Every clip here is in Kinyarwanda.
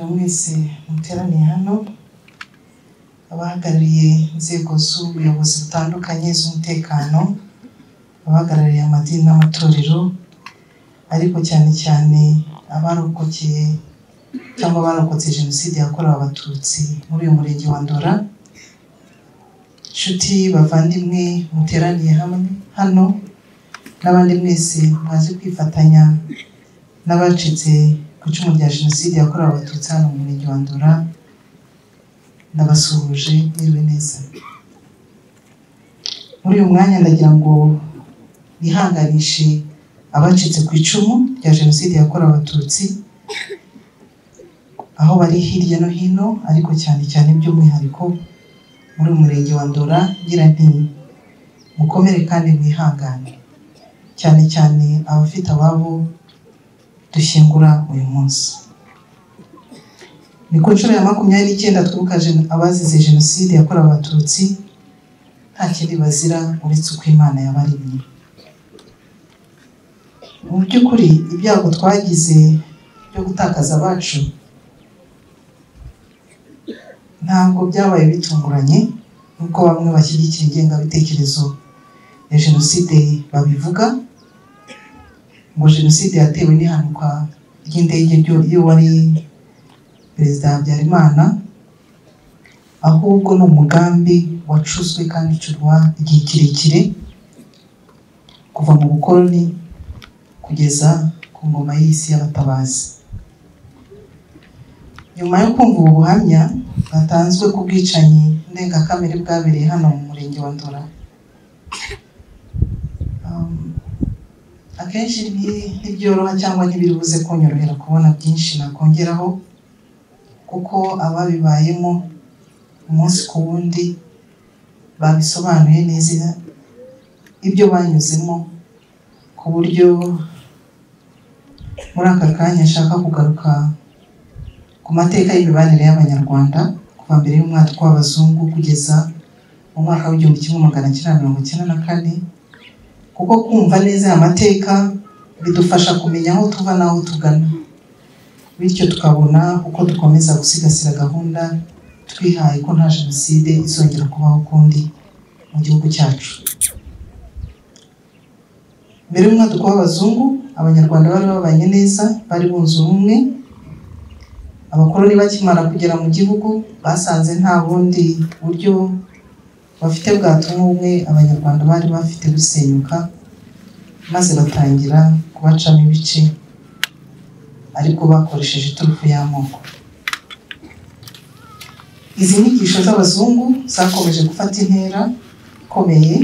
mwese muteraniye hano, abahagarariye inzego z'ubuyobozi butandukanye z'umutekano, abahagarariye amadini n'amatorero, ariko cyane cyane abarokokeye cyangwa abarokotse Jenoside yakorewe Abatutsi muri uyu murenge wa Ndora, inshuti bavandimwe muteraniye hano, n'abandi mwese mwaje kwifatanya n'abacitse ku icumu rya Jenoside yakorewe Abatutsi hano mu murenge wa Ndora, ndabasuhuje mwiriwe neza. Muri uyu mwanya ndagira ngo bihanganishe abacitse ku icumu rya Jenoside yakorewe Abatutsi aho bari hirya no hino, ariko cyane cyane by'umwihariko muri uyu murenge wa Ndora, ngira nti mukomere kandi mwihangane, cyane cyane abafite ababo dushyingura uyu munsi. Ni ku nshuro ya 29 twibuka abazize Jenoside yakorewe Abatutsi, nta kindi bazira uretse uko Imana yabaremye. Mu by'ukuri ibyago twagize byo gutakaza abacu ntabwo byabaye bitunguranye nk'uko bamwe bashyigikira ingengabitekerezo ya Jenoside babivuga, ngo Jenoside yatewe n'ihanuka ry'indege y'uwari Perezida Habyarimana, ahubwo ni umugambi wacuzwe kandi ucurwa igihe kirekire kuva mu bukoloni kugeza ku ngoma y'isi y'abatabazi. Nyuma yo kumva ubu buhamya batanzwe ku bwicanyi ndengakamere bwabereye hano mu murenge wa Ndora, akenshi ntibyoroha cyangwa ntibiribuze kunyorohera kubona byinshi nakongeraho, kuko ababibayemo umunsi ku wundi babisobanuye neza ibyo banyuzemo, ku buryo muri aka kanya nshaka kugaruka ku mateka y'imibanire y'Abanyarwanda kuva mbere y'umwaduko w'abazungu kugeza mu mwaka w'1994, kuko kumva neza aya mateka bidufasha kumenya aho tuva n'aho tugana, bityo tukabona uko dukomeza gusigasira gahunda twihaye ko nta Jenoside izongera kubaho ukundi mu gihugu cyacu. Mbere y'umwaduko w'abazungu Abanyarwanda bari babanye neza, bari bunze ubumwe. Abakoloni bakimara kugera mu gihugu basanze nta bundi buryo bafite bwatuma ubumwe Abanyarwanda bari bafite busenyuka, maze batangira kubacamo ibice, ariko bakoresheje iturufu y'amoko. Izi nyigisho z'abazungu zakomeje gufata intera ikomeye,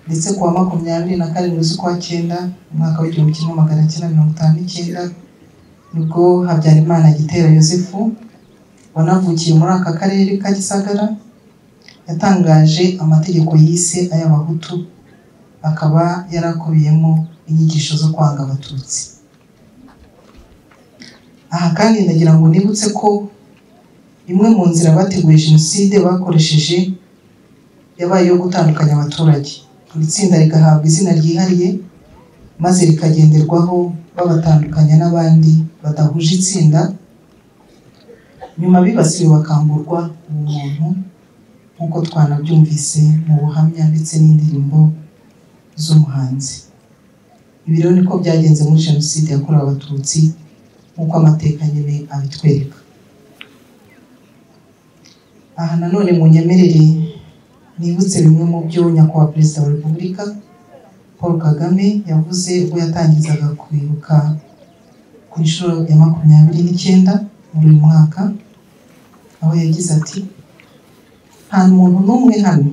ndetse kuwa 27 z'ukwa 9 umwaka w'1959 nibwo Habyarimana Gitera Yosefu wanavukiye muri aka karere ka Gisagara yatangaje amategeko yise ay'Abahutu, akaba yarakubiyemo inyigisho zo kwanga Abatutsi. Aha kandi ndagira ngo nibutse ko imwe mu nzira bateguye Jenoside bakoresheje yabaye yo gutandukanya abaturage, buri tsinda rigahabwa izina ryihariye maze rikagenderwaho babatandukanya n'abandi badahuje itsinda, nyuma bibasiwe bakamburwa ubumuntu nk'uko twanabyumvise mu buhamya ndetse n'indirimbo z'umuhanzi. Ibi rero niko byagenze muri Jenoside yakorewe Abatutsi nk'uko amateka nyine abitwereka. Aha nanone mu nyemerere nibutse bimwe mu byo Nyakubahwa Perezida wa Repubulika Paul Kagame yavuze ubwo yatangizaga kwibuka ku nshuro ya 29 muri uyu mwaka, aho yagize ati: nta muntu n'umwe hano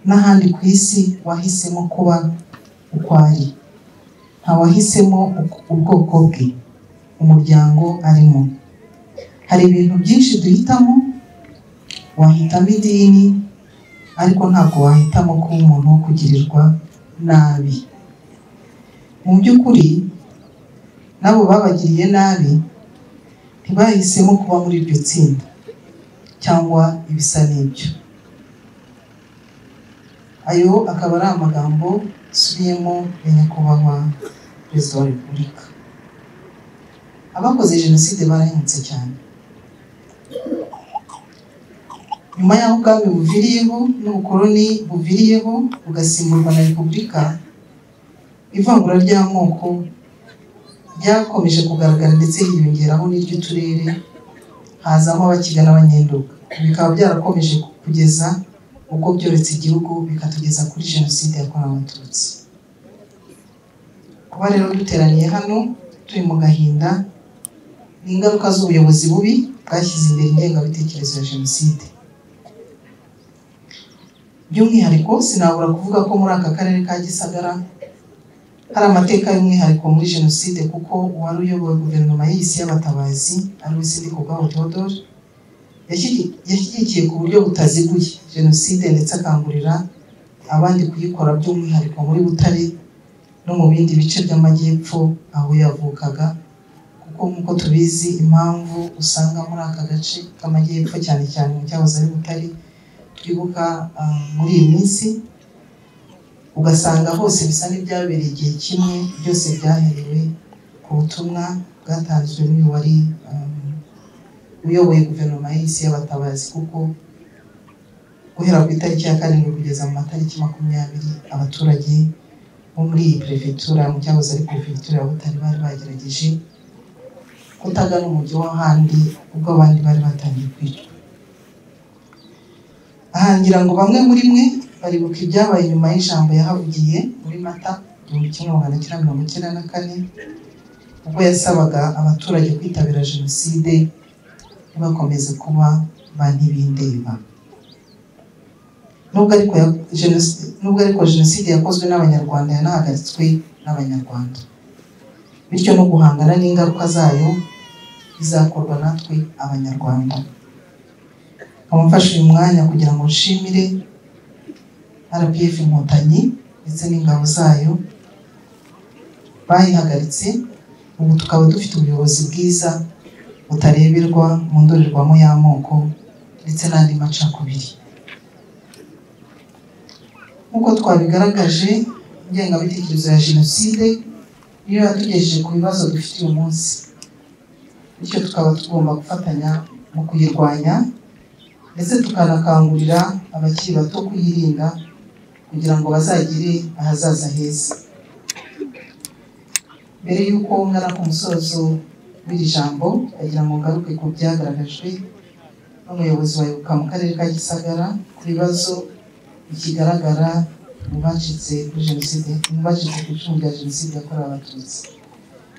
n'ahandi ku isi wahisemo kuba uko ari, nta wahisemo ubwoko bwe, umuryango arimo. Hari ibintu byinshi duhitamo, wahitamo idini ariko ntabwo wahitamo kuba umuntu wo kugirirwa nabi. Mu by'ukuri nabo babagiriye nabi ntibahisemo kuba muri iryo tsinda cyangwa ibisa n'ibyo. Ayo akaba ari amagambo asubiyemo ya Nyakubahwa Perezida wa Repubulika. abakoze jenoside barahindutse cyane. Nyuma y'aho ubwami buviriyeho n'ubukoloni buviriyeho bugasimburwa na repubulika, ivangura ry'amoko ryakomeje kugaragara ndetse hiyongeraho n'iry'uturere, hazamo abakiga n'abanyenduga. Bikaba byarakomeje kugeza ubwo byoretse igihugu bikatugeza kuri jenoside yakorewe Abatutsi. Kuba rero duteraniye hano turi mu gahinda ni ingaruka z'ubuyobozi bubi bwashyize imbere ingengabitekerezo ya jenoside. By'umwihariko sinabura kuvuga ko muri aka karere ka Gisagara hari amateka y'umwihariko muri jenoside, kuko uwari uyoboye guverinoma y'isi y'abatabazi ari we Sindikubwabo Theodore yashyigikiye ku buryo butaziguye jenoside ndetse akangurira abandi kuyikora, by'umwihariko muri Butare no mu bindi bice by'amajyepfo aho yavukaga, kuko nk'uko tubizi impamvu usanga muri aka gace k'amajyepfo cyane cyane mu cyahoze ari Butare twibuka muri iyi minsi, ugasanga hose bisa n'ibyabereye igihe kimwe, byose byaherewe ku butumwa bwatanzwe n'uyu wari uyoboye guverinoma y'isi y'abatabazi, kuko guhera ku itariki ya 7 kugeza mu matariki 20 abaturage bo muri iyi perefegitura mu cyahoze ari perefegitura ya Butare bari bagerageje kutagana umujyi w'ahandi ubwo abandi bari batangiye kwicwa. Aha ngira ngo bamwe muri mwe baribuka ibyabaye nyuma y'ijambo yahavugiye muri Mata 1994 ubwo yasabaga abaturage kwitabira jenoside bakomeze kuba bantibindeba. Nubwo ariko jenoside yakozwe n'abanyarwanda yanahagaritswe n'abanyarwanda, bityo no guhangana n'ingaruka zayo bizakorwa natwe abanyarwanda. Amufashe uyu mwanya kugira ngo nshimire RPF Inkotanyi ndetse n'ingabo zayo bayihagaritse. Ubu tukaba dufite ubuyobozi bwiza butareberwa mu ndorerwamo y'amoko ndetse n'andi macakubiri. Nk'uko twabigaragaje, ingengabitekerezo ya jenoside niyo yatugejeje ku bibazo dufite uyu munsi, bityo tukaba tugomba gufatanya mu kuyirwanya ndetse tukanakangurira abakiri bato kuyirinda kugira ngo bazagire ahazaza heza. Mbere y'uko ngana ku musozo w'iri jambo, kugira ngo ngaruke ku byagaragajwe n'umuyobozi wa Ibuka mu karere ka Gisagara ku bibazo bikigaragara mu bacitse kuri jenoside, mu bacitse ku icumu rya jenoside yakorewe Abatutsi,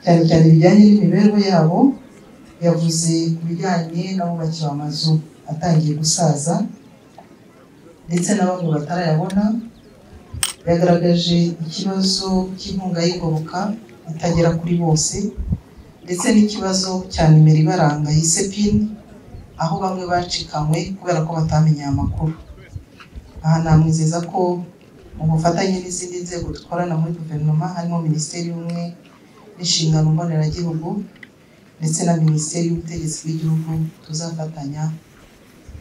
cyane cyane bijyanye n'imibereho yabo. Yavuze ku bijyanye n'abubakiwe amazu atangiye gusaza ndetse na bamwe batarayabona. Yagaragaje ikibazo cy'inkunga y'ingoboka itagera kuri bose ndetse n'ikibazo cya nimero ibaranga yise PIN, aho bamwe bacikanywe kubera ko batamenye amakuru. Aha namwizeza ko mu bufatanye n'izindi nzego dukorana muri guverinoma, harimo Minisiteri y'Ubumwe n'Inshingano Mboneragihugu ndetse na Minisiteri y'Ubutegetsi bw'Igihugu, tuzafatanya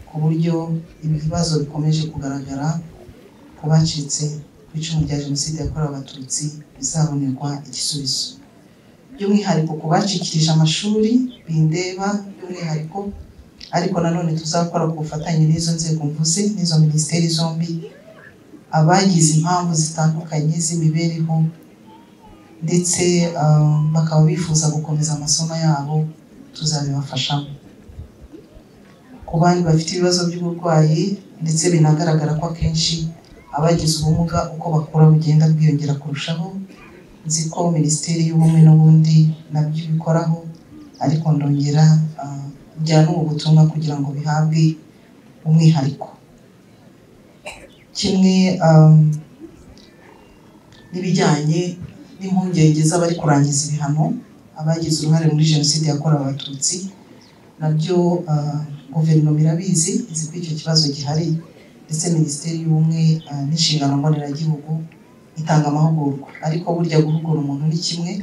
ku buryo ibibazo bikomeje kugaragara ku bacitse ku icumu rya jenoside yakorewe Abatutsi bizabonerwa igisubizo. By'umwihariko ku bacikirije amashuri bindeba by'umwihariko, ariko nanone tuzakora ku bufatanye n'izo nzego mvuze n'izo minisiteri zombi, abagize impamvu zitandukanye z'imibereho ndetse bakaba bifuza gukomeza amasomo yabo, tuzabibafashamo. Ku bandi bafite ibibazo by'uburwayi ndetse binagaragara ko akenshi abagize ubumuga uko bakura bugenda bwiyongera kurushaho, nzi ko Minisiteri y'Ubumwe n'ubundi nabyo bikoraho, ariko ndongera njyana ubu butumwa kugira ngo bihabwe umwihariko. Kimwe n'ibijyanye n'impungenge z'abari kurangiza ibihano abagize uruhare muri jenoside yakorewe Abatutsi, nabyo guverinoma irabizi, izi ko icyo kibazo gihari, ndetse Minisiteri y'Ubumwe n'Inshingano Mboneragihugu itanga amahugurwa. Ariko burya guhugura umuntu ni kimwe,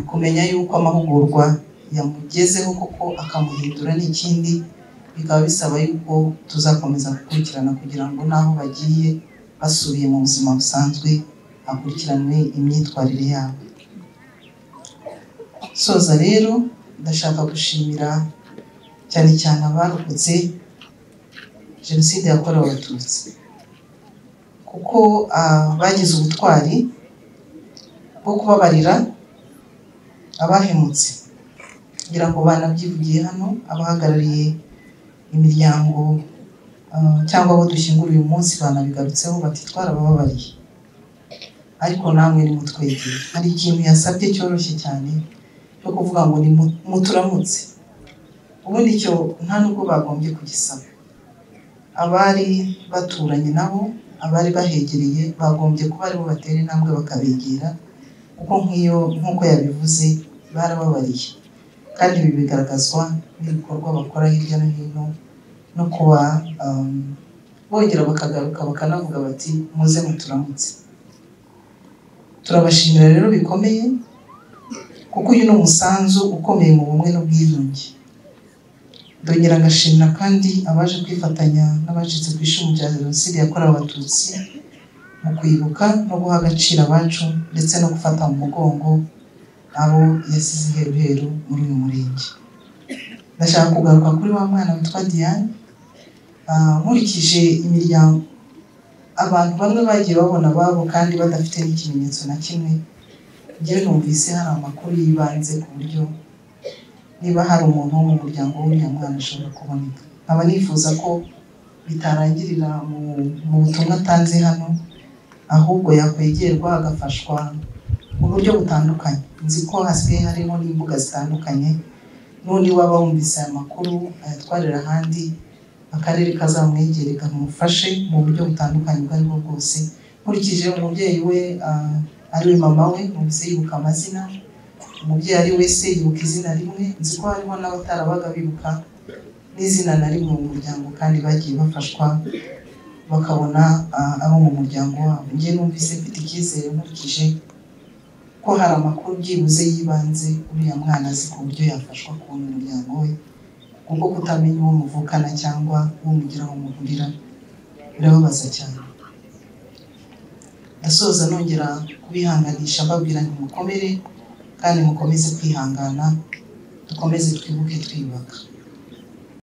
kumenya yuko amahugurwa yamugezeho koko akamuhindura n'ikindi, bikaba bisaba yuko tuzakomeza gukurikirana kugira ngo naho bagiye basubiye mu buzima busanzwe hakurikiranwe imyitwarire yabo. soza rero ndashaka gushimira cyane cyane abarokotse Jenoside yakorewe Abatutsi, kuko bagize ubutwari bwo kubabarira abahemutse, kugira ngo banabyivugiye hano abahagarariye imiryango cyangwa abo dushyingura uyu munsi banabigarutseho bati twarabababariye, ariko namwe ni mutwegere. Hari ikintu yasabye cyoroshye cyane cyo kuvuga ngo ni muturamutse, ubundi icyo nta nubwo bagombye kugisaba. Abari baturanye nabo, abari bahegereye bagombye kuba aribo batera intambwe bakabegera, kuko nk'uko yabivuze barababariye, kandi ibi bigaragazwa n'ibikorwa bakora hirya no hino, no kuba bongera bakagaruka bakanavuga bati muze muturamutse. Turabashimira rero bikomeye, kuko uyu ni umusanzu ukomeye mu bumwe n'ubwiyunge. Ndongera ngashimira kandi abaje kwifatanya n'abacitse ku icumu rya Jenoside yakorewe Abatutsi mu kwibuka no guha agaciro abacu, ndetse no gufata mu mugongo abo yasize iheruheru muri uyu murenge. Ndashaka kugaruka kuri wa mwana witwa Diane. Nkurikije imiryango, abantu bamwe bagiye babona ababo kandi badafite n'ikimenyetso na kimwe, njyewe numvise hari amakuru y'ibanze ku buryo niba hari umuntu wo mu muryango w'uriya mwana ashobora kuboneka. Nkaba nifuza ko bitarangirira mu butumwa atanze hano, ahubwo yakwegerwa agafashwa mu buryo butandukanye. Nzi ko hasigaye harimo n'imbuga zitandukanye, n'undi waba wumvise aya makuru ayatwarira ahandi, akarere kazamwegere kamufashe mu buryo butandukanye ubwo aribwo bwose. Nkurikije umubyeyi we ari we mama we, numvise yibuka amazina, umubyeyi ari we se yibuka izina rimwe, nzi ko hariho n'abatarabaga bibuka n'izina na rimwe mu muryango, kandi bagiye bafashwa bakabona abo mu muryango wabo. Njye numvise mfite icyizere nkurikije ko hari amakuru byibuze yibanze uriya mwana azi ku buryo yafashwa kubona umuryango we, kuko kutamenya uwo muvukana cyangwa uwo mugiraho muhurira birababaza cyane. Ndasoza nongera kubihanganisha mbabwira ntimukomere kandi mukomeze kwihangana, dukomeze twibuke twiyubaka.